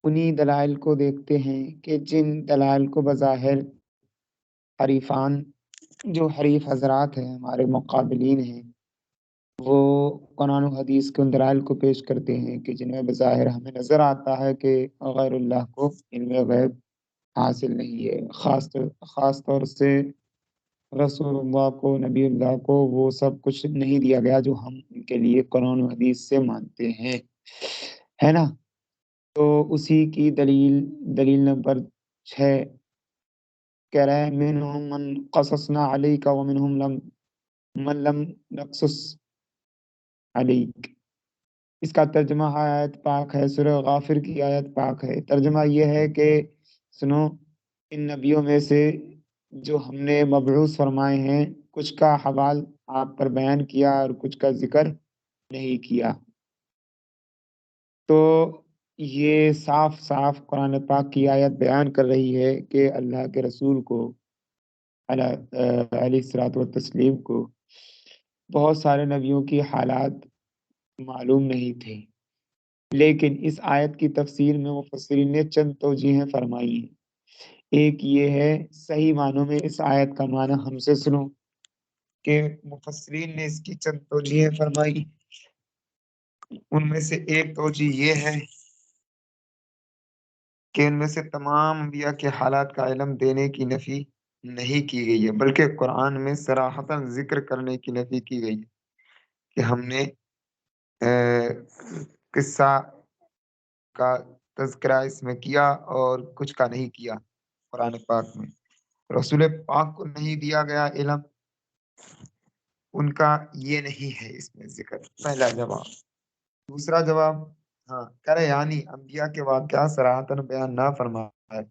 انہی دلائل کو دیکھتے ہیں کہ جن دلائل کو بظاہر حریفان جو حریف حضرات ہیں ہمارے مقابلین ہیں وہ قرآن و حدیث کے ان دلائل کو پیش کرتے ہیں کہ جن میں بظاہر ہمیں نظر آتا ہے کہ غیر اللہ کو علم غیب حاصل نہیں ہے، خاص طور سے رسول اللہ کو، نبی اللہ کو وہ سب کچھ نہیں دیا گیا جو ہم ان کے لیے قرآن و حدیث سے مانتے ہیں، ہے نا؟ تو اسی کی دلیل نمبر 6 کہہ رہا ہے منہم من قصصنا علیک ومنہم من لم نقصص علیک۔ اس کا ترجمہ آیت پاک ہے، سورہ غافر کی آیت پاک ہے۔ ترجمہ یہ ہے کہ سنو، ان نبیوں میں سے جو ہم نے مبعوث فرمائے ہیں کچھ کا حوال آپ پر بیان کیا اور کچھ کا ذکر نہیں کیا۔ تو یہ صاف صاف قرآن پاک کی آیت بیان کر رہی ہے کہ اللہ کے رسول کو علیہ الصلوۃ والتسلیم کو بہت سارے نبیوں کی حالات معلوم نہیں تھے، لیکن اس آیت کی تفسیر میں مفسرین نے چند توجیہیں فرمائی ہیں۔ ایک یہ ہے، صحیح معنوں میں اس آیت کا معنی ہم سے سنو کہ مفسرین نے اس کی چند توجیہیں فرمائی۔ ان میں سے ایک توجیہ یہ ہے کہ ان میں سے تمام انبیاء کے حالات کا علم دینے کی نفی نہیں کی گئی ہے، بلکہ قرآن میں صراحتاً ذکر کرنے کی نفی کی گئی ہے کہ ہم نے قصہ کا تذکرہ اس میں کیا اور کچھ کا نہیں کیا۔ قرآن پاک میں رسول پاک کو نہیں دیا گیا علم، ان کا یہ نہیں ہے اس میں ذکر، پہلا جواب۔ دوسرا جواب، ہاں کرے یعنی انبیاء کے واقعات صراحتاً بیان نہ فرمائے۔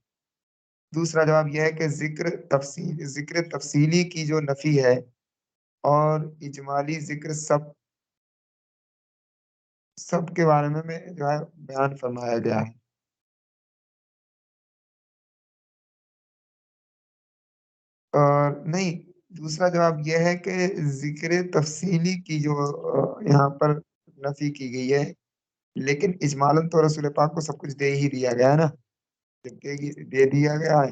دوسرا جواب یہ ہے کہ ذکر تفصیلی کی جو نفی ہے اور اجمالی ذکر سب کے بارے میں جو ہے بیان فرمایا گیا ہے۔ اور نہیں، دوسرا جواب یہ ہے کہ ذکر تفصیلی کی جو یہاں پر نفی کی گئی ہے، لیکن اجمالاً تو رسول پاک کو سب کچھ دے ہی دیا گیا ہے نا، دے دیا گیا ہے،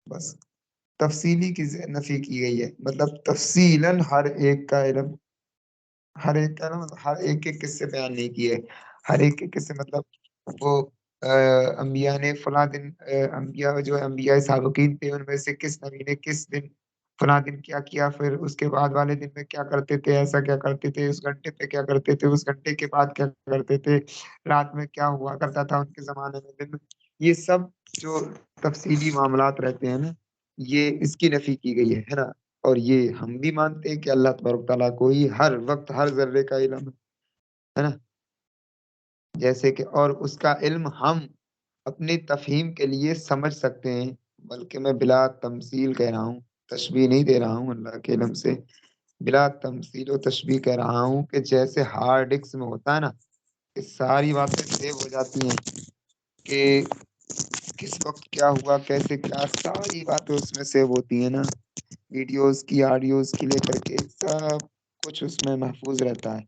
بس تفصیلی کی نفی کی گئی ہے، مطلب تفصیلاً ہر ایک کا علم، ہر ایک کا علم، ہر ایک کے قصے بیان نہیں کیے، ہر ایک کے قصے مطلب وہ انبیاء نے فلاں دن، انبیاء جو انبیاء سابقین تھے ان میں سے کس نبی نے کس دن فلاں دن کیا کیا، پھر اس کے بعد والے دن میں کیا کرتے تھے، ایسا کیا کرتے تھے، اس گھنٹے پہ کیا کرتے تھے، اس گھنٹے کے بعد کیا کرتے تھے، رات میں کیا ہوا کرتا تھا ان کے زمانے میں، دن میں، یہ سب جو تفصیلی معاملات رہتے ہیں نا، یہ اس کی نفی کی گئی ہے نا۔ اور یہ ہم بھی مانتے ہیں کہ اللہ تبارک تعالیٰ کو ہی ہر وقت ہر ذرے کا علم ہے نا، جیسے کہ اور اس کا علم ہم اپنی تفہیم کے لیے سمجھ سکتے ہیں، بلکہ میں بلا تمثیل کہہ رہا ہوں، تشبیہ نہیں دے رہا ہوں، اللہ کے علم سے بلا تمثیل و تشبیہ کہہ رہا ہوں کہ جیسے ہارڈ ڈسک میں ہوتا ہے نا کہ ساری باتیں سیو ہو جاتی ہیں کہ کس وقت کیا ہوا، کیسے کیا، ساری باتیں اس میں سیو ہوتی ہیں نا، ویڈیوز کی، آڈیوز کی لے کر کے سب کچھ اس میں محفوظ رہتا ہے۔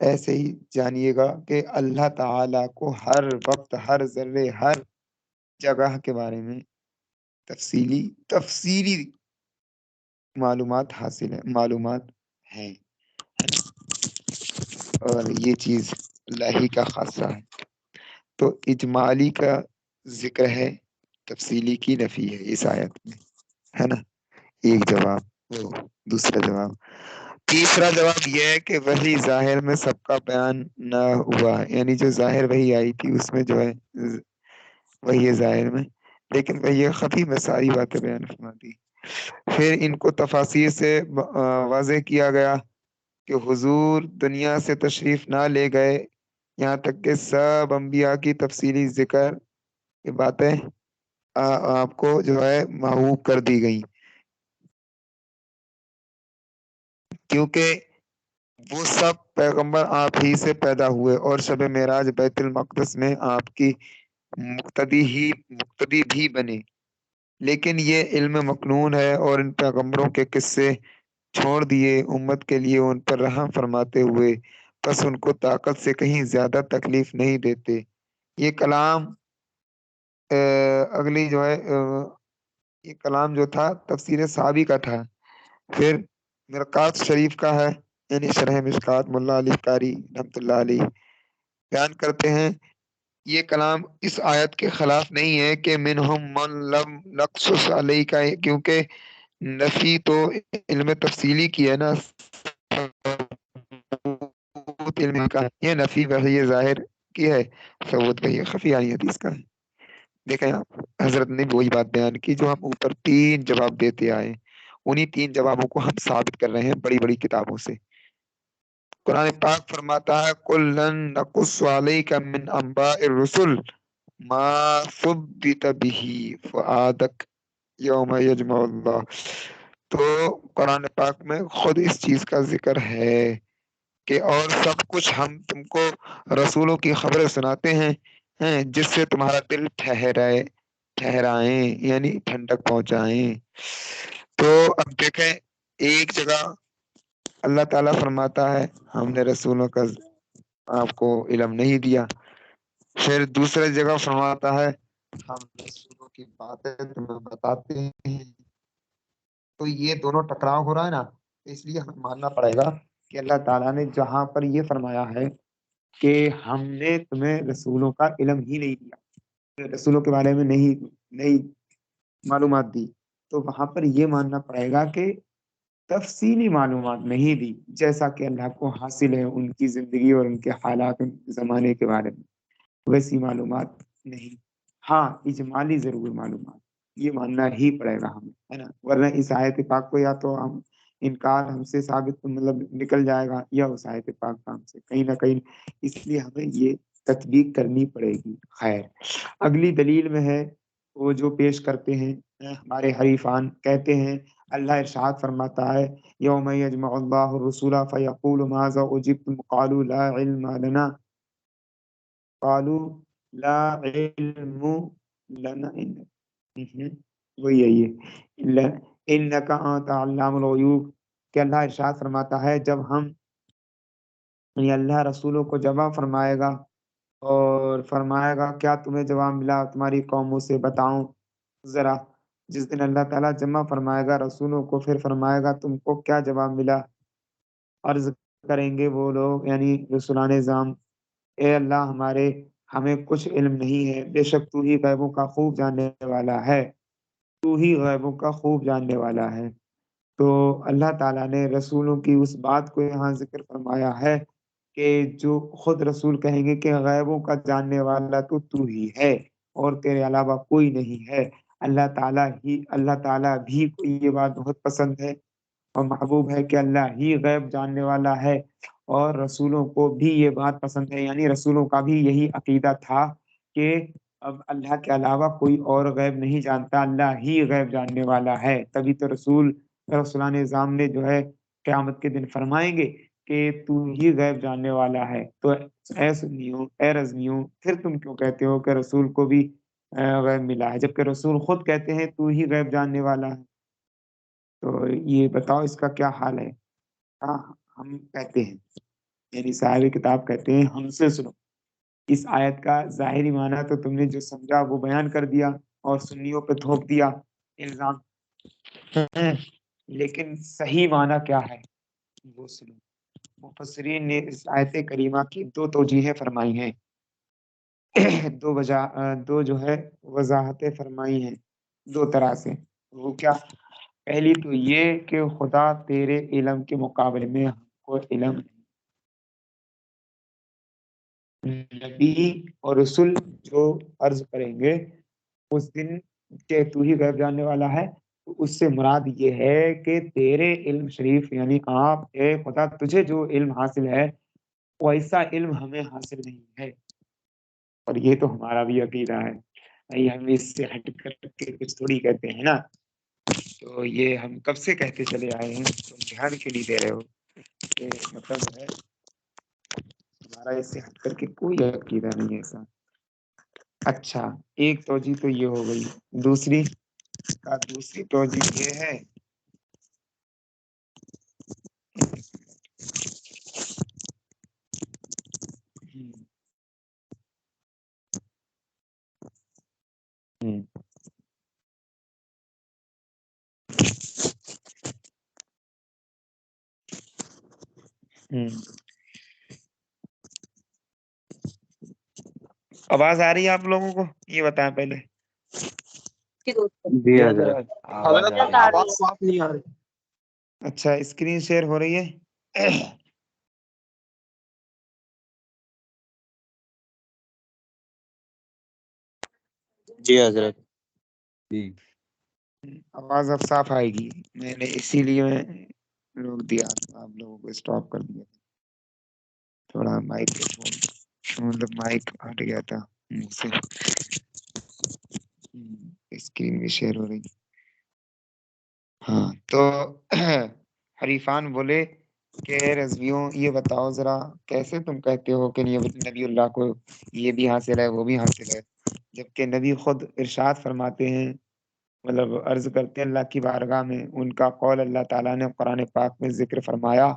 ایسے ہی جانیے گا کہ اللہ تعالیٰ کو ہر وقت ہر ذرے ہر جگہ کے بارے میں تفصیلی معلومات حاصل ہے، معلومات ہیں، اور یہ چیز اللہ ہی کا خاصہ ہے۔ تو اجمالی کا ذکر ہے، تفصیلی کی نفی ہے اس آیت میں، ہے نا، ایک جواب۔ دوسرا جواب، تیسرا جواب یہ ہے کہ وحی ظاہر میں سب کا بیان نہ ہوا، یعنی جو ظاہر وحی آئی تھی اس میں جو ہے وحی ظاہر میں، لیکن وحی خفی میں ساری باتیں بیان فرما دی۔ پھر ان کو تفاسیر سے واضح کیا گیا کہ حضور دنیا سے تشریف نہ لے گئے یہاں تک کہ سب انبیاء کی تفصیلی ذکر یہ باتیں آپ کو جو ہے محبوب کر دی گئیں، کیونکہ وہ سب پیغمبر آپ ہی سے پیدا ہوئے اور شب معراج بیت المقدس میں آپ کی مقتدی بھی بنے، لیکن یہ علم مکنون ہے اور ان پیغمبروں کے قصے چھوڑ دیے امت کے لیے ان پر رحم فرماتے ہوئے، بس ان کو طاقت سے کہیں زیادہ تکلیف نہیں دیتے، یہ کلام اگلی جو ہے یہ کلام جو تھا تفسیر صحابی کا تھا، پھر مرقات شریف کا ہے، یعنی شرح مشکات ملا علی قاری رحمۃ اللہ علیہ بیان کرتے ہیں یہ کلام اس آیت کے خلاف نہیں ہے کہ منہم من لم نقصص علیہ کا ہے، کیونکہ نفی تو علم تفصیلی کی ہے نا، ثبوت علم کا ہے، یہ نفی وحی ظاہر کی ہے، ثبوت وحی خفی علی حدیث کا ہے۔ دیکھیں آپ، حضرت نے وہی بات بیان کی جو ہم اوپر تین جواب دیتے آئے، انہی تین جوابوں کو ہم ثابت کر رہے ہیں بڑی بڑی کتابوں سے۔ قرآن پاک فرماتا ہے کلن نقص علیک من انباء الرسل ما ثبت به فؤادک یوم یجمع اللہ۔ تو قرآن پاک میں خود اس چیز کا ذکر ہے کہ اور سب کچھ ہم تم کو رسولوں کی خبریں سناتے ہیں جس سے تمہارا دل ٹھہرائیں یعنی ٹھنڈک پہنچائیں۔ تو اب دیکھیں ایک جگہ اللہ تعالیٰ فرماتا ہے ہم نے رسولوں کا آپ کو علم نہیں دیا، پھر دوسری جگہ فرماتا ہے ہم رسولوں کی باتیں تمہیں بتاتے ہیں۔ تو یہ دونوں ٹکراؤ ہو رہا ہے نا، اس لیے ہمیں ماننا پڑے گا کہ اللہ تعالیٰ نے جہاں پر یہ فرمایا ہے کہ ہم نے تمہیں رسولوں کا علم ہی نہیں دیا، رسولوں کے بارے میں نہیں معلومات دی، تو وہاں پر یہ ماننا پڑے گا کہ تفصیلی معلومات نہیں دی، جیسا کہ اللہ کو حاصل ہے ان کی زندگی اور ان کے حالات ان کے زمانے کے بارے میں، ویسی معلومات نہیں، ہاں اجمالی ضرور معلومات، یہ ماننا ہی پڑے گا ہمیں، ہے نا، ورنہ اس آیت پاک کو یا تو ہم انکار ہم سے ثابت مطلب نکل جائے گا، یا اس آیت پاک کا ہم سے کہیں نہ کہیں، اس لیے ہمیں یہ تطبیق کرنی پڑے گی۔ خیر، اگلی دلیل میں ہے وہ جو پیش کرتے ہیں ہمارے حریفان، کہتے ہیں اللہ ارشاد فرماتا ہے یوم یجمع اللہ الرسول فیقول ماذا اجبتم قالوا لا علم لنا قالوا لا علم لنا وہی ہے یہ انک انت علام الغیوب، کہ اللہ ارشاد فرماتا ہے جب ہم یعنی اللہ رسولوں کو جواب فرمائے گا اور فرمائے گا کیا تمہیں جواب ملا تمہاری قوموں سے، بتاؤں ذرا، جس دن اللہ تعالیٰ جمع فرمائے گا رسولوں کو، پھر فرمائے گا تم کو کیا جواب ملا، عرض کریں گے وہ لوگ یعنی رسولان نظام اے اللہ ہمیں کچھ علم نہیں ہے، بے شک تو ہی غیبوں کا خوب جاننے والا ہے، تو ہی غیبوں کا خوب جاننے والا ہے۔ تو اللہ تعالیٰ نے رسولوں کی اس بات کو یہاں ذکر فرمایا ہے کہ جو خود رسول کہیں گے کہ غیبوں کا جاننے والا تو ہی ہے اور تیرے علاوہ کوئی نہیں ہے۔ اللہ تعالیٰ بھی کو یہ بات بہت پسند ہے اور محبوب ہے کہ اللہ ہی غیب جاننے والا ہے، اور رسولوں کو بھی یہ بات پسند ہے، یعنی رسولوں کا بھی یہی عقیدہ تھا کہ اب اللہ کے علاوہ کوئی اور غیب نہیں جانتا، اللہ ہی غیب جاننے والا ہے، تبھی تو رسولان نظام نے جو ہے قیامت کے دن فرمائیں گے کہ تو ہی غیب جاننے والا ہے۔ تو اے سنیوں اے رزمیوں، پھر تم کیوں کہتے ہو کہ رسول کو بھی غیب ملا ہے، جبکہ رسول خود کہتے ہیں تو ہی غیب جاننے والا ہے؟ تو یہ بتاؤ اس کا کیا حال ہے؟ ہاں، ہم کہتے ہیں یعنی صاحب کتاب کہتے ہیں ہم سے سنو، اس آیت کا ظاہری معنی تو تم نے جو سمجھا وہ بیان کر دیا اور سنیوں پہ تھوپ دیا الزام، لیکن صحیح معنی کیا ہے وہ سنو۔ مفسرین نے اس آیت کریمہ کی دو توجیہیں فرمائی ہیں، دو جو ہے وضاحتیں فرمائی ہیں دو طرح سے۔ وہ کیا؟ پہلی تو یہ کہ خدا تیرے علم کے مقابلے میں ہم کو علم نبی اور رسول جو عرض کریں گے اس دن کہ تو ہی غیب جاننے والا ہے، تو اس سے مراد یہ ہے کہ تیرے علم شریف یعنی آپ اے خدا تجھے جو علم حاصل ہے وہ ایسا علم ہمیں حاصل نہیں ہے، اور یہ تو ہمارا بھی عقیدہ ہے، ہم اس سے ہٹ کر کے کچھ تھوڑی کہتے ہیں نا، تو یہ ہم کب سے کہتے چلے آئے ہیں، تم دھیان کے لیے دے رہے ہو کہ مطلب ہے ہمارا اس سے ہٹ کر کے کوئی عقیدہ نہیں ہے ایسا۔ اچھا، ایک توجہ تو یہ ہو گئی، دوسری توجہ یہ ہے آواز آ رہی ہے آپ لوگوں کو؟ یہ بتائیں پہلے۔ جی حضرت آواز صاف نہیں آ رہی۔ اچھا، اسکرین شیئر ہو رہی ہے؟ جی حضرت۔ آواز اب صاف آئے گی، میں نے اسی لیے روک دیا، آپ لوگوں کو اسٹاپ کر دیا، تھوڑا مائک مطلب مائک ہٹ گیا تھا منہ سے۔ اسکرین بھی شیئر ہو رہی۔ ہاں تو حریفان بولے کہ رضویوں یہ بتاؤ ذرا، کیسے تم کہتے ہو کہ نبی اللہ کو یہ بھی حاصل ہے وہ بھی حاصل ہے، جبکہ نبی خود ارشاد فرماتے ہیں، مطلب عرض کرتے ہیں اللہ کی بارگاہ میں، ان کا قول اللہ تعالیٰ نے قرآن پاک میں ذکر فرمایا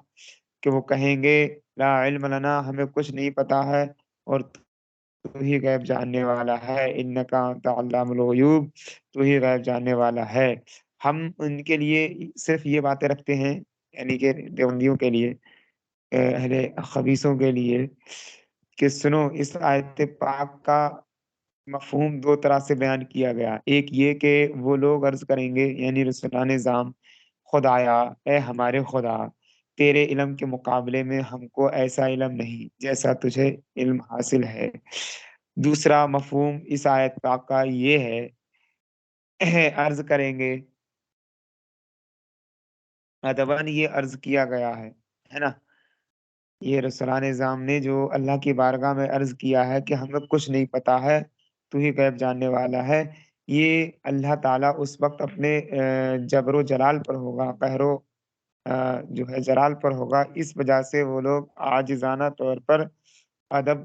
کہ وہ کہیں گے لا علم لنا، ہمیں کچھ نہیں پتا ہے، اور تو ہی غیب جاننے والا ہے، انکا انت علام الغیوب، تو ہی غیب جاننے والا ہے۔ ہم ان کے لیے صرف یہ باتیں رکھتے ہیں، یعنی کہ دیوبندیوں کے لیے، اہل خبیثوں کے لیے، کہ سنو اس آیت پاک کا مفہوم دو طرح سے بیان کیا گیا۔ ایک یہ کہ وہ لوگ عرض کریں گے، یعنی رسولان نظام، خدایا اے ہمارے خدا، تیرے علم کے مقابلے میں ہم کو ایسا علم نہیں جیسا تجھے علم حاصل ہے۔ دوسرا مفہوم اس آیت پاک کا یہ ہے، عرض کریں گے، ادباً یہ عرض کیا گیا ہے نا، یہ رسولان نظام نے جو اللہ کی بارگاہ میں عرض کیا ہے کہ ہمیں کچھ نہیں پتا ہے، تو ہی غیب جاننے والا ہے، یہ اللہ تعالیٰ اس وقت اپنے جبر و جلال پر ہوگا، قہر و جو ہے جلال پر ہوگا، اس وجہ سے وہ لوگ عاجزانہ طور پر ادب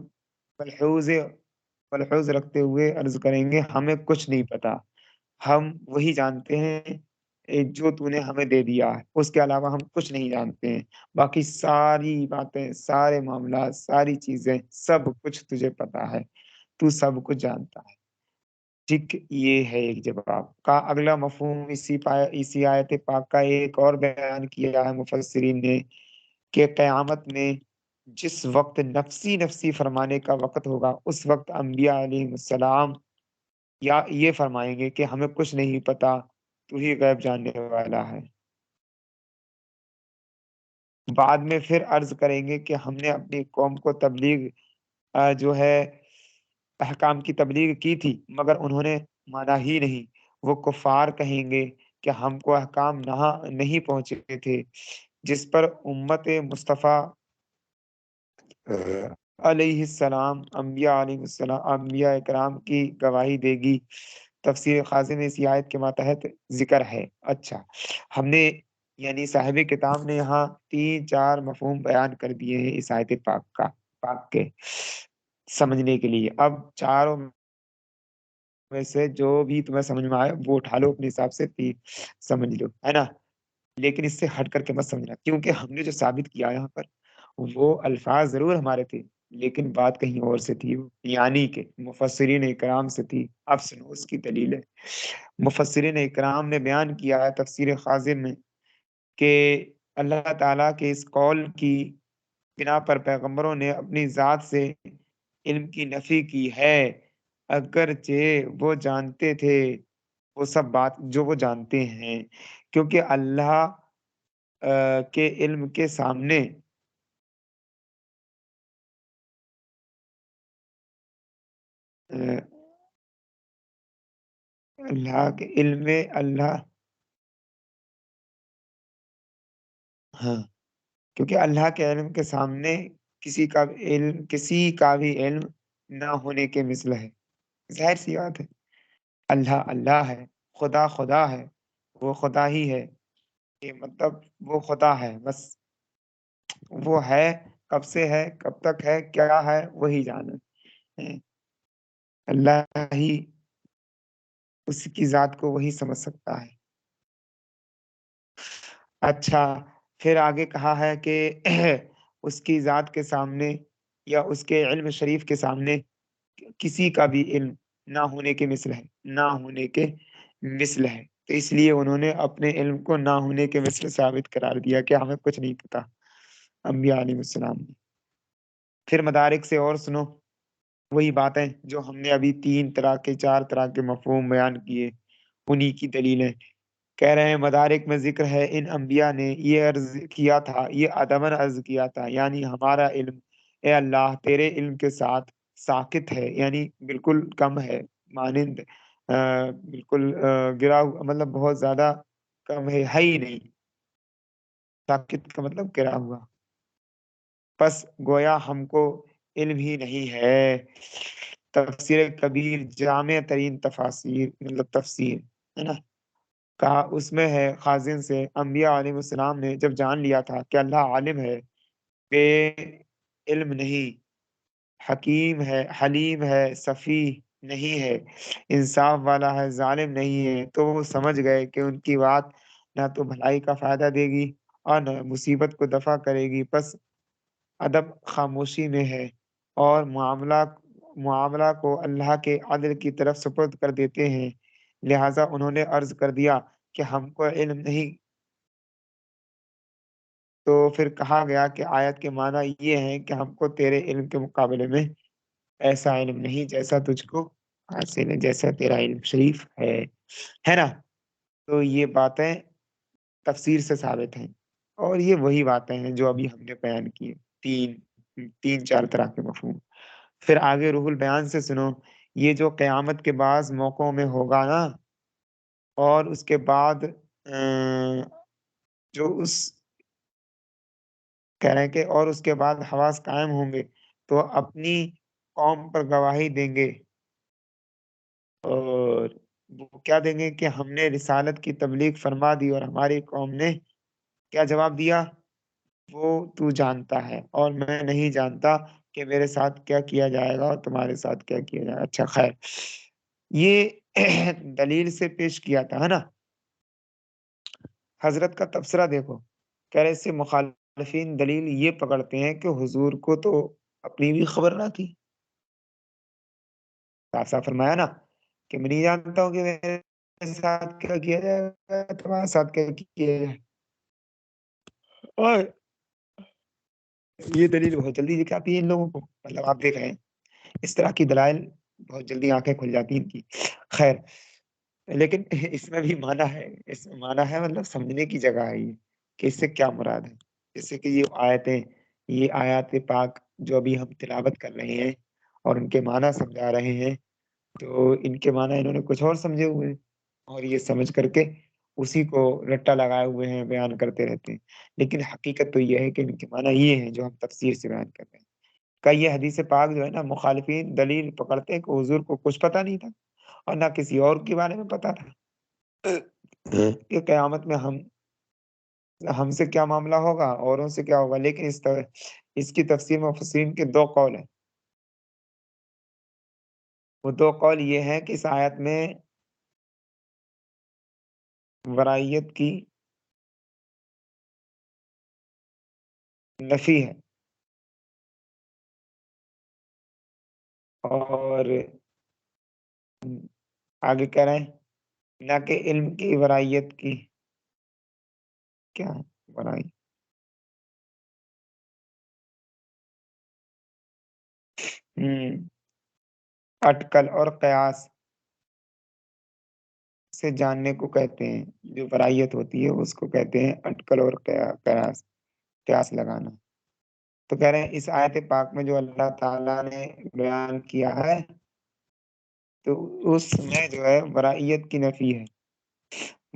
ملحوظ رکھتے ہوئے عرض کریں گے ہمیں کچھ نہیں پتا، ہم وہی جانتے ہیں جو تو نے ہمیں دے دیا ہے، اس کے علاوہ ہم کچھ نہیں جانتے ہیں، باقی ساری باتیں، سارے معاملات، ساری چیزیں، سب کچھ تجھے پتا ہے، تو سب کچھ جانتا ہے۔ ٹھیک، یہ ہے ایک جواب کا۔ اگلا مفہوم اسی آیت پاک کا ایک اور بیان کیا ہے مفسرین نے، کہ قیامت میں جس وقت نفسی نفسی فرمانے کا وقت ہوگا، اس وقت انبیاء علیہ السلام یا یہ فرمائیں گے کہ ہمیں کچھ نہیں پتا، تو ہی غیب جاننے والا ہے۔ بعد میں پھر عرض کریں گے کہ ہم نے اپنی قوم کو تبلیغ جو ہے احکام کی تبلیغ کی تھی، مگر انہوں نے مانا ہی نہیں، وہ کفار کہیں گے کہ ہم کو احکام نہیں پہنچے تھے، جس پر امت مصطفیٰ علیہ السلام، انبیاء علیہ السلام، انبیاء اکرام کی گواہی دے گی۔ تفسیر خازن میں اسی آیت کے ماتحت ذکر ہے۔ اچھا، ہم نے یعنی صاحب کتاب نے یہاں 3-4 مفہوم بیان کر دیے ہیں اس آیت پاک کے سمجھنے کے لیے۔ اب چاروں میں سے جو بھی تمہیں سمجھ میں آئے وہ اٹھا لو، اپنے حساب سے سمجھ لو، ہے نا، لیکن اس سے ہٹ کر کے مت سمجھنا، کیونکہ ہم نے جو ثابت کیا یہاں پر وہ الفاظ ضرور ہمارے تھے، لیکن بات کہیں اور سے تھی، یعنی کہ مفسرین اکرام سے تھی۔ اب سنو اس کی دلیل ہے۔ مفسرین اکرام نے بیان کیا ہے تفسیر خازن میں کہ اللہ تعالیٰ کے اس قول کی بنا پر پیغمبروں نے اپنی ذات سے علم کی نفی کی ہے، اگرچہ وہ جانتے تھے وہ سب بات جو وہ جانتے ہیں، کیونکہ اللہ کے علم کے سامنے اللہ کے علم میں ہاں، کیونکہ اللہ کے علم کے سامنے کسی کا بھی علم نہ ہونے کے مثل ہے، ظاہر سی بات ہے، اللہ اللہ ہے، خدا خدا ہے، وہ خدا ہی ہے، یہ مطلب وہ خدا ہے، بس وہ ہے، کب سے ہے، کب تک ہے، کیا ہے، وہی جانے، اللہ ہی اس کی ذات کو وہی سمجھ سکتا ہے۔ اچھا، پھر آگے کہا ہے کہ اس کی ذات کے سامنے یا اس کے علم شریف کے سامنے کسی کا بھی علم نہ ہونے کے مثل ہے، نہ ہونے کے مثل ہے، تو اس لیے انہوں نے اپنے علم کو نہ ہونے کے مثل ثابت قرار دیا کہ ہمیں کچھ نہیں پتا۔ انبیاء علیہ السلام نے۔ پھر مدارک سے اور سنو وہی باتیں جو ہم نے ابھی 3 طرح کے 4 طرح کے مفہوم بیان کیے، انہی کی دلیلیں۔ کہہ رہے ہیں مدارک میں ذکر ہے ان انبیاء نے یہ عرض کیا تھا، یہ ادمن عرض کیا تھا، یعنی ہمارا علم اے اللہ تیرے علم کے ساتھ ساکت ہے، یعنی بالکل کم ہے، مانند بالکل گرا ہوا، مطلب بہت زیادہ کم ہے ہی نہیں، ساکت کا مطلب گرا ہوا، پس گویا ہم کو علم ہی نہیں ہے۔ تفسیر کبیر جامع ترین تفاسیر مطلب تفسیر ہے نا، کہا اس میں ہے خازن سے انبیاء علیہ السلام نے جب جان لیا تھا کہ اللہ عالم ہے، بے علم نہیں، حکیم ہے، حلیم ہے، سفیہ نہیں ہے، انصاف والا ہے، ظالم نہیں ہے، تو وہ سمجھ گئے کہ ان کی بات نہ تو بھلائی کا فائدہ دے گی اور نہ مصیبت کو دفع کرے گی، پس ادب خاموشی میں ہے اور معاملہ کو اللہ کے عدل کی طرف سپرد کر دیتے ہیں۔ لہٰذا انہوں نے عرض کر دیا کہ ہم کو علم نہیں، تو پھر کہا گیا کہ آیت کے معنی یہ ہے کہ ہم کو تیرے علم کے مقابلے میں ایسا علم نہیں جیسا تجھ کو حاصل ہے، جیسا تیرا علم شریف ہے نا۔ تو یہ باتیں تفسیر سے ثابت ہیں، اور یہ وہی باتیں ہیں جو ابھی ہم نے بیان کی، تین چار طرح کے مفہوم۔ پھر آگے روح البیان سے سنو، یہ جو قیامت کے بعض موقعوں میں ہوگا نا، اور اس کے بعد جو اس کہہ رہے ہیں کہ اور اس کے بعد حواس قائم ہوں گے تو اپنی قوم پر گواہی دیں گے، اور وہ کیا دیں گے کہ ہم نے رسالت کی تبلیغ فرما دی اور ہماری قوم نے کیا جواب دیا، وہ تو جانتا ہے اور میں نہیں جانتا کہ میرے ساتھ کیا کیا جائے گا اور تمہارے ساتھ کیا کیا جائے گا۔ اچھا خیر، یہ دلیل سے پیش کیا تھا ہے نا۔ حضرت کا تبصرہ دیکھو، کہہ رہے اس سے مخالفین دلیل یہ پکڑتے ہیں کہ حضور کو تو اپنی بھی خبر نہ تھی، صاف صاف فرمایا نا کہ میں نہیں جانتا ہوں کہ میرے ساتھ کیا کیا جائے گا، تمہارے ساتھ کیا کیا جائے، اور یہ دلیل بہت جلدی دکھاتی ہے ان لوگوں کو، مطلب آپ دیکھ رہے ہیں اس طرح کی دلائل بہت جلدی آنکھیں کھل جاتی ہیں ان کی۔ خیر، لیکن اس میں بھی معنی ہے، اس میں معنی ہے مطلب سمجھنے کی جگہ ہے یہ کہ اس سے کیا مراد ہے، جیسے کہ یہ آیات پاک جو ابھی ہم تلاوت کر رہے ہیں اور ان کے معنی سمجھا رہے ہیں، تو ان کے معنی انہوں نے کچھ اور سمجھے ہوئے ہیں، اور یہ سمجھ کر کے اسی کو رٹا لگائے ہوئے ہیں، بیان کرتے رہتے ہیں، لیکن حقیقت تو یہ ہے کہ ان کے معنی یہ ہیں جو ہم تفسیر سے بیان کر رہے ہیں۔ کا یہ حدیث پاک جو ہے نا، مخالفین دلیل پکڑتے ہیں کہ حضور کو کچھ پتہ نہیں تھا اور نہ کسی اور کے بارے میں پتہ تھا کہ قیامت میں ہم سے کیا معاملہ ہوگا، اوروں سے کیا ہوگا، لیکن اس کی تفسیر میں مفسرین کے 2 قول ہیں۔ وہ 2 قول یہ ہیں کہ اس آیت میں ورائیت کی نفی ہے، اور آگے کہہ رہے ہیں نہ کہ علم کی ورائیت کی کیا ورائی اٹکل اور قیاس سے جاننے کو کہتے ہیں، جو ورائیت ہوتی ہے اس کو کہتے ہیں اٹکل اور قیاس لگانا۔ تو کہہ رہے ہیں اس آیت پاک میں جو اللہ تعالیٰ نے بیان کیا ہے تو اس میں جو ہے ورائیت کی نفی ہے۔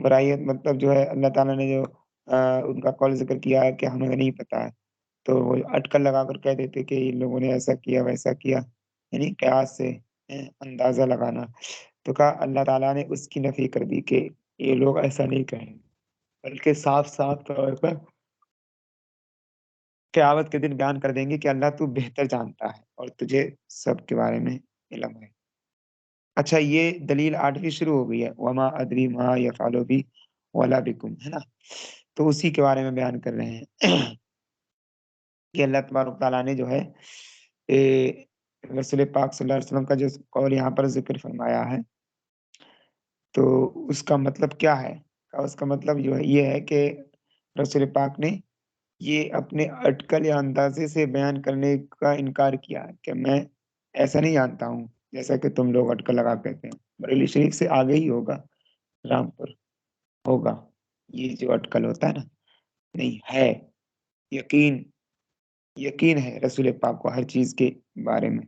ورائیت مطلب جو ہے اللہ تعالیٰ نے جو ان کا قول ذکر کیا ہے کہ ہمیں نہیں پتا ہے، تو وہ اٹکل لگا کر کہہ دیتے کہ ان لوگوں نے ایسا کیا ویسا کیا، یعنی قیاس سے اندازہ لگانا۔ تو کہا اللہ تعالیٰ نے اس کی نفی کر دی کہ یہ لوگ ایسا نہیں کہیں، بلکہ صاف صاف طور پر قیامت کے دن بیان کر دیں گے کہ اللہ تو بہتر جانتا ہے اور تجھے سب کے بارے میں علم ہے۔ اچھا، یہ دلیل 8ویں شروع ہو گئی ہے، وما ادری ما یفعل بی ولا بکم، ہے نا، تو اسی کے بارے میں بیان کر رہے ہیں کہ اللہ تبارک تعالیٰ نے جو ہے رسول پاک صلی اللہ علیہ وسلم کا جو قول یہاں پر ذکر فرمایا ہے، تو اس کا مطلب کیا ہے؟ اس کا مطلب جو ہے یہ ہے کہ رسول پاک نے یہ اپنے اٹکل یا اندازے سے بیان کرنے کا انکار کیا کہ میں ایسا نہیں جانتا ہوں جیسا کہ تم لوگ اٹکل لگا کہتے ہیں، بریلی شریف سے آگے ہی ہوگا، رامپور ہوگا یہ جو اٹکل ہوتا ہے نا، نہیں ہے، یقین یقین ہے رسول پاک کو ہر چیز کے بارے میں۔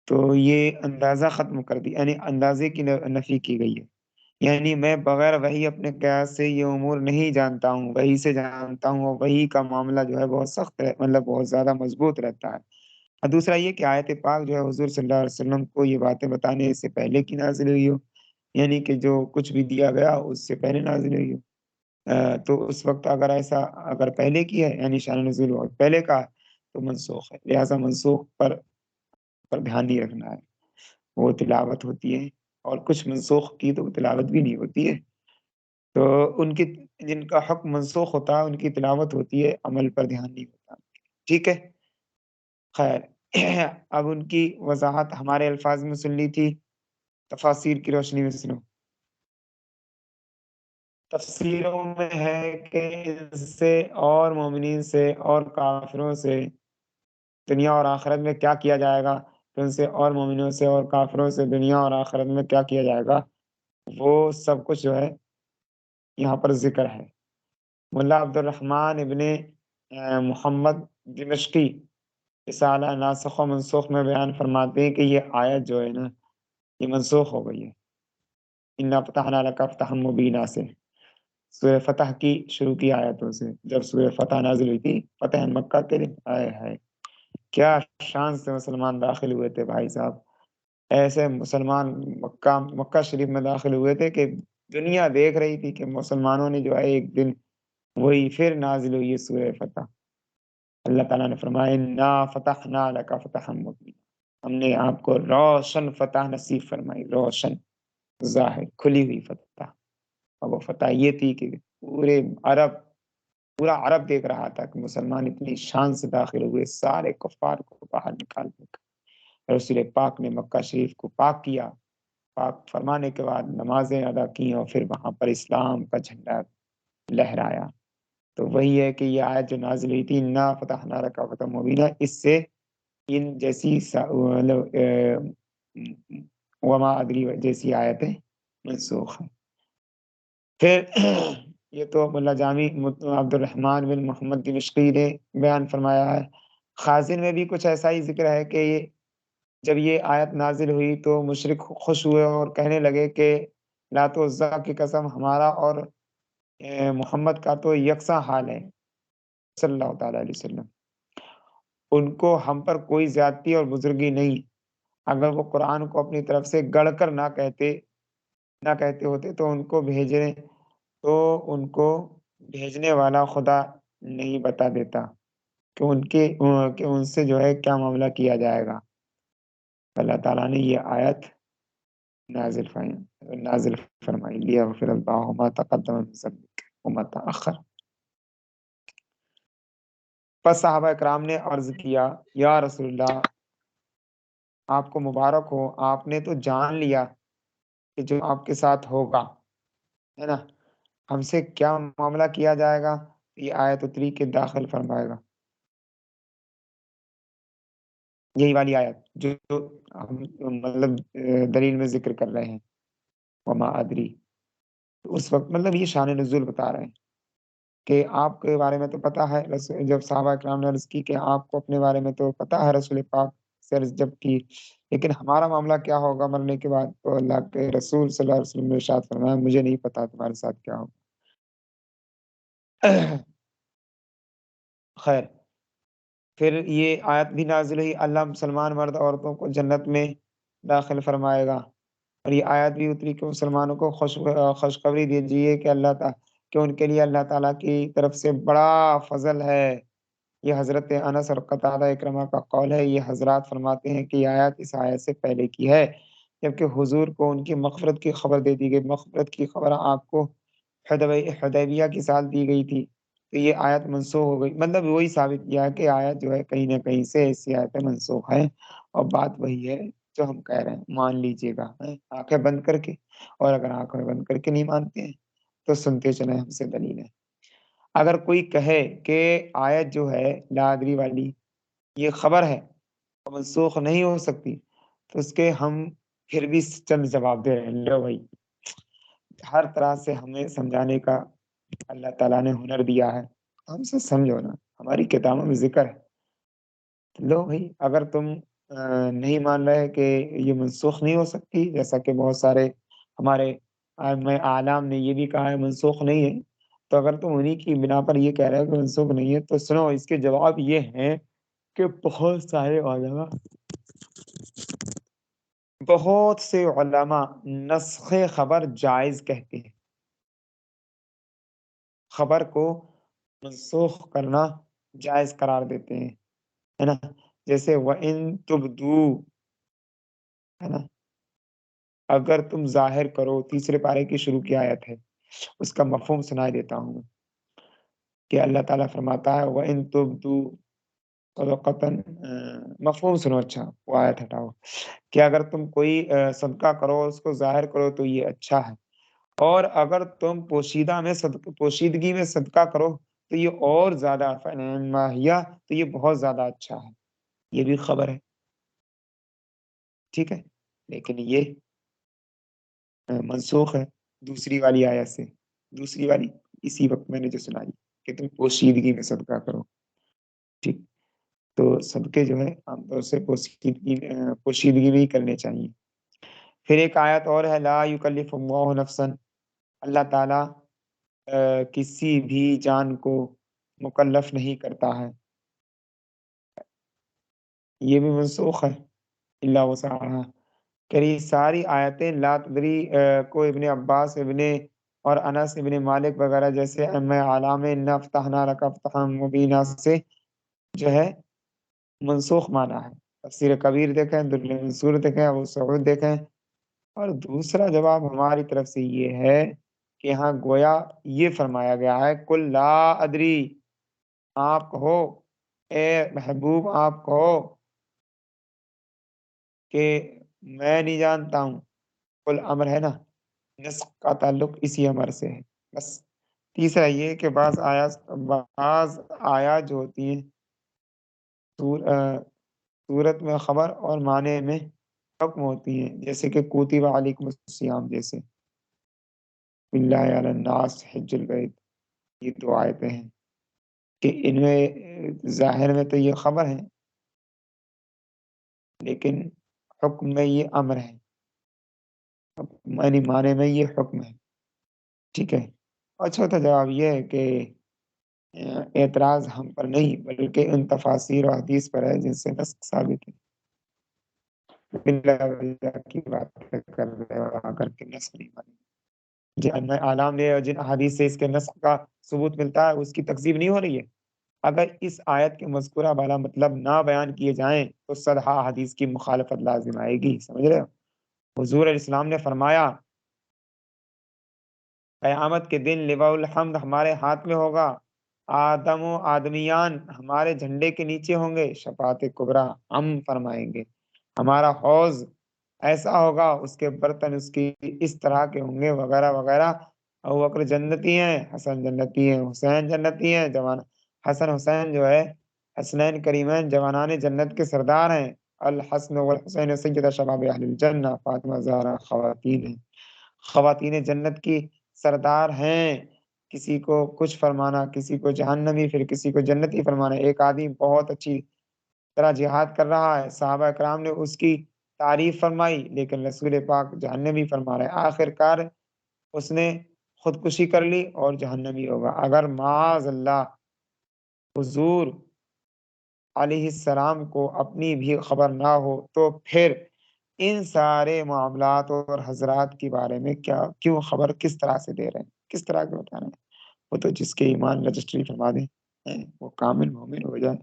تو یہ اندازہ ختم کر دی، یعنی اندازے کی نفی کی گئی ہے، یعنی میں بغیر وحی اپنے قیاس سے یہ امور نہیں جانتا ہوں، وحی سے جانتا ہوں، اور وحی کا معاملہ جو ہے بہت سخت ہے، مطلب بہت زیادہ مضبوط رہتا ہے۔ اور دوسرا یہ کہ آیت پاک جو ہے حضور صلی اللہ علیہ وسلم کو یہ باتیں بتانے سے پہلے کی نازل ہوئی ہو، یعنی کہ جو کچھ بھی دیا گیا اس سے پہلے نازل ہوئی ہو۔ تو اس وقت اگر پہلے کی ہے یعنی شان نزول اور پہلے کا ہے تو منسوخ ہے، لہٰذا منسوخ پر دھیان نہیں رکھنا ہے، وہ تلاوت ہوتی ہے، اور کچھ منسوخ کی تو تلاوت بھی نہیں ہوتی ہے، تو ان کی جن کا حکم منسوخ ہوتا ہے ان کی تلاوت ہوتی ہے، عمل پر دھیان نہیں ہوتا۔ ٹھیک ہے، خیر اب ان کی وضاحت ہمارے الفاظ میں سن لی تھی، تفاسیر کی روشنی میں سنو۔ تفسیروں میں ہے کہ اس سے اور مومنین سے اور کافروں سے دنیا اور آخرت میں کیا کیا جائے گا، کہ ان سے اور مومنوں سے اور کافروں سے دنیا اور آخرت میں کیا کیا جائے گا، وہ سب کچھ جو ہے یہاں پر ذکر ہے۔ ملا عبد الرحمن ابن محمد دمشقی رسالہ ناسخ و منسوخ میں بیان فرماتے ہیں کہ یہ آیت جو ہے نا یہ منسوخ ہو گئی ہے، انا فتحنا لک فتحا مبینا سے، سورہ فتح کی شروع کی آیتوں سے، جب سورہ فتح نازل ہوئی تھی فتح مکہ کے دن، آئے ہے کیا شان سے مسلمان داخل ہوئے تھے بھائی صاحب، ایسے مسلمان مکہ شریف میں داخل ہوئے تھے کہ دنیا دیکھ رہی تھی کہ مسلمانوں نے جو ہے ایک دن وہی پھر نازل ہوئی ہے سورہ فتح۔ اللہ تعالیٰ نے فرمایا انا فتحنا لک فتحا مبینا، ہم نے آپ کو روشن فتح نصیب فرمائی، روشن ظاہر کھلی ہوئی فتح، اور وہ فتح یہ تھی کہ پورا عرب دیکھ رہا تھا کہ مسلمان اتنی شان سے داخل ہوئے، سارے کفار کو باہر نکال دیا۔ رسول پاک نے مکہ شریف کو پاک کیا، پاک فرمانے کے بعد نمازیں ادا کی، اور پھر وہاں پر اسلام کا جھنڈا لہرایا۔ تو وہی ہے کہ یہ آیت جو نازل ہوئی تھی انا فتحنا لک فتحا مبینا، اس سے ان جیسی وما ادری جیسی آیتیں منسوخ ہیں۔ پھر یہ تو ملا جامی عبد الرحمن بن محمد دمشقی نے بیان فرمایا ہے۔ خازن میں بھی کچھ ایسا ہی ذکر ہے کہ جب یہ آیت نازل ہوئی تو مشرک خوش ہوئے اور کہنے لگے کہ لات و عزیٰ کی قسم، ہمارا اور محمد کا تو یکساں حال ہے صلی اللہ تعالیٰ علیہ وسلم، ان کو ہم پر کوئی زیادتی اور بزرگی نہیں، اگر وہ قرآن کو اپنی طرف سے گڑھ کر نہ کہتے ہوتے تو ان کو بھیجنے والا خدا نہیں بتا دیتا کہ ان سے جو ہے کیا معاملہ کیا جائے گا۔ اللہ تعالیٰ نے یہ آیت نازل فرمائی، لیغفر اللہ ما تقدم من ذنبک وما تأخر۔ پس صحابہ اکرام نے عرض کیا یا رسول اللہ، آپ کو مبارک ہو، آپ نے تو جان لیا کہ جو آپ کے ساتھ ہوگا، ہے نا، ہم سے کیا معاملہ کیا جائے گا، یہ آیت اتری کے داخل فرمائے گا، یہی والی آیت جو ہم مطلب دلیل میں ذکر کر رہے ہیں، وما ادری، اس وقت مطلب یہ شان نزول بتا رہے ہیں کہ آپ کے بارے میں تو پتہ ہے، جب صحابہ اکرام نے عرض کی کہ آپ کو اپنے بارے میں تو پتہ ہے، رسول پاک سے عرض جب کی، لیکن ہمارا معاملہ کیا ہوگا مرنے کے بعد، تو اللہ کے رسول صلی اللہ علیہ وسلم نے ارشاد فرمایا مجھے نہیں پتا تمہارے ساتھ کیا ہوگا۔ خیر، پھر یہ آیت بھی نازل ہوئی، اللہ مسلمان مرد عورتوں کو جنت میں داخل فرمائے گا، اور یہ آیت بھی اتری کہ مسلمانوں کو خوشخبری دیجیے کہ کہ ان کے لیے اللہ تعالیٰ کی طرف سے بڑا فضل ہے۔ یہ حضرت انس اور قتادہ اکرمہ کا قول ہے، یہ حضرات فرماتے ہیں کہ یہ آیت اس آیت سے پہلے کی ہے، جبکہ حضور کو ان کی مغفرت کی خبر دے دی گئی، مغفرت کی خبر آپ کو حدیبیہ کی سال دی گئی تھی، تو یہ آیت منسوخ ہو گئی، مطلب وہی ثابت کیا کہ آیت جو ہے کہیں نہ کہیں سے ایسی آیتیں منسوخ ہیں، اور بات وہی ہے جو ہم کہہ رہے ہیں، مان لیجئے گا آنکھیں بند کر کے، اور اگر آنکھیں بند کر کے نہیں مانتے ہیں تو سنتے چلیں ہم سے دلیل ہے۔ اگر کوئی کہے کہ آیت جو ہے لا ادری والی یہ خبر ہے اور منسوخ نہیں ہو سکتی، تو اس کے ہم پھر بھی چند جواب دے رہے ہیں، لو بھائی ہر طرح سے ہمیں سمجھانے کا اللہ تعالیٰ نے ہنر دیا ہے، ہم سے سمجھو نا، ہماری کتابوں میں ذکر ہے۔ لو بھائی اگر تم نہیں مان رہے کہ یہ منسوخ نہیں ہو سکتی، جیسا کہ بہت سارے ہمارے ائمہ اعلام نے یہ بھی کہا ہے منسوخ نہیں ہے، تو اگر تم انہی کی بنا پر یہ کہہ رہے ہو کہ منسوخ نہیں ہے، تو سنو اس کے جواب یہ ہیں کہ بہت سے علماء نسخ خبر جائز کہتے ہیں، خبر کو منسوخ کرنا جائز قرار دیتے ہیں، ہے نا؟ جیسے وَإِن تُبْدُوا، ہے نا، اگر تم ظاہر کرو، تیسرے پارے کی شروع کی آیت ہے، اس کا مفہوم سنائی دیتا ہوں میں، کہ اللہ تعالیٰ فرماتا ہے وَإِن تُبْدُوا صدقةً، مفہوم سنو، اچھا وہ آیت ہٹاؤ، کہ اگر تم کوئی صدقہ کرو، اس کو ظاہر کرو تو یہ اچھا ہے، اور اگر تم پوشیدگی میں صدقہ کرو تو یہ اور زیادہ فنعما ہی، تو یہ بہت زیادہ اچھا ہے، یہ بھی خبر ہے، ٹھیک ہے، لیکن یہ منسوخ ہے دوسری والی آیت سے، دوسری والی اسی وقت میں نے جو سنائی کہ تم پوشیدگی میں صدقہ کرو، ٹھیک، تو صدقے جو ہے عام طور سے پوشیدگی میں ہی کرنے چاہیے۔ پھر ایک آیت اور ہے لا یکلف اللہ نفسا، اللہ تعالیٰ کسی بھی جان کو مکلف نہیں کرتا ہے، یہ بھی منسوخ ہے، الا وسعها، کہ یہ ساری آیتیں لا تدری کو ابن عباس اور انس ابن مالک وغیرہ جیسے ائمہ اعلام انا فتحنا لک فتحا مبینا سے جو ہے منسوخ مانا ہے۔ تفسیر کبیر دیکھیں، در المنصور دیکھیں، ابو سعود دیکھیں، اور دوسرا جواب ہماری طرف سے یہ ہے کہ یہاں گویا یہ فرمایا گیا ہے کل لا ادری، آپ کہو اے محبوب، آپ کہو کہ میں نہیں جانتا ہوں، کل امر ہے نا، نسخ کا تعلق اسی امر سے ہے بس۔ تیسرا یہ کہ بعض آیات جو ہوتی ہیں صورت میں خبر اور معنی میں حکم ہوتی ہیں، جیسے کہ کتب علیکم الصیام جیسے، باللہ علی الناس حج البیت، یہ دو آیتیں ہیں کہ ان میں ظاہر میں تو یہ خبر ہے لیکن حکم میں یہ امر ہے، یعنی معنی میں یہ حکم ہے، ٹھیک ہے۔ اور چوتھا جواب یہ ہے کہ اعتراض ہم پر نہیں بلکہ ان تفاسیر و حدیث پر ہے جن سے نسخ ثابت ہے، بلا وجہ کی بات کر رہے اور آ کر کے نسخ نہیں مانی، جن اعلام نے اور جن احادیث سے اس کے نسخ کا ثبوت ملتا ہے اس کی تکذیب نہیں ہو رہی ہے۔ اگر اس آیت کے مذکورہ والا مطلب نہ بیان کیے جائیں تو صدحہ حدیث کی مخالفت لازم آئے گی، سمجھ رہے ہو؟ حضور علیہ السلام نے فرمایا قیامت کے دن لواء الحمد ہمارے ہاتھ میں ہوگا، آدم و آدمیان ہمارے جھنڈے کے نیچے ہوں گے، شفاعت کبریٰ ہم فرمائیں گے، ہمارا حوض ایسا ہوگا، اس کے برتن اس کی اس طرح کے ہوں گے وغیرہ وغیرہ۔ ابو بکر جنتی ہیں، حسن جنتی ہیں، حسین جنتی ہیں، جوان حسن حسین جو ہے حسنین کریمین جوانان جنت کے سردار ہیں، الحسن والحسین سیدہ شباب اہل الجنہ، فاطمہ زہرا خواتین ہیں، خواتین جنت کی سردار ہیں، کسی کو کچھ فرمانا، کسی کو جہنمی پھر کسی کو جنتی فرمانا۔ ایک آدمی بہت اچھی طرح جہاد کر رہا ہے، صحابہ کرام نے اس کی تعریف فرمائی لیکن رسول پاک جہنمی فرما رہے، آخر کار اس نے خودکشی کر لی اور جہنمی ہوگا۔ اگر معاذ اللہ حضور علیہ السلام کو اپنی بھی خبر نہ ہو تو پھر ان سارے معاملات اور حضرات کے بارے میں کیوں خبر کس طرح سے دے رہے ہیں، کس طرح کے بتا رہے ہیں؟ وہ تو جس کے ایمان رجسٹری فرما دیں وہ کامل مومن ہو جائے۔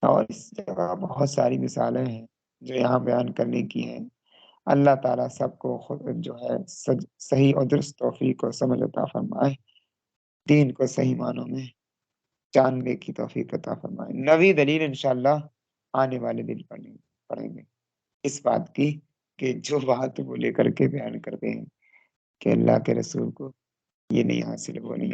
اور اس جگہ بہت ساری مثالیں ہیں جو یہاں بیان کرنے کی ہیں۔ اللہ تعالیٰ سب کو خود جو ہے صحیح اور درست توفیق اور سمجھ عطا فرمائے، دین کو صحیح معنوں میں جاننے کی توفیق عطا فرمائے۔ نویں دلیل انشاءاللہ آنے والے دن پڑھیں گے اس بات کی کہ جو بات وہ لے کر کے بیان کرتے ہیں کہ اللہ کے رسول کو یہ نہیں حاصل، وہ نہیں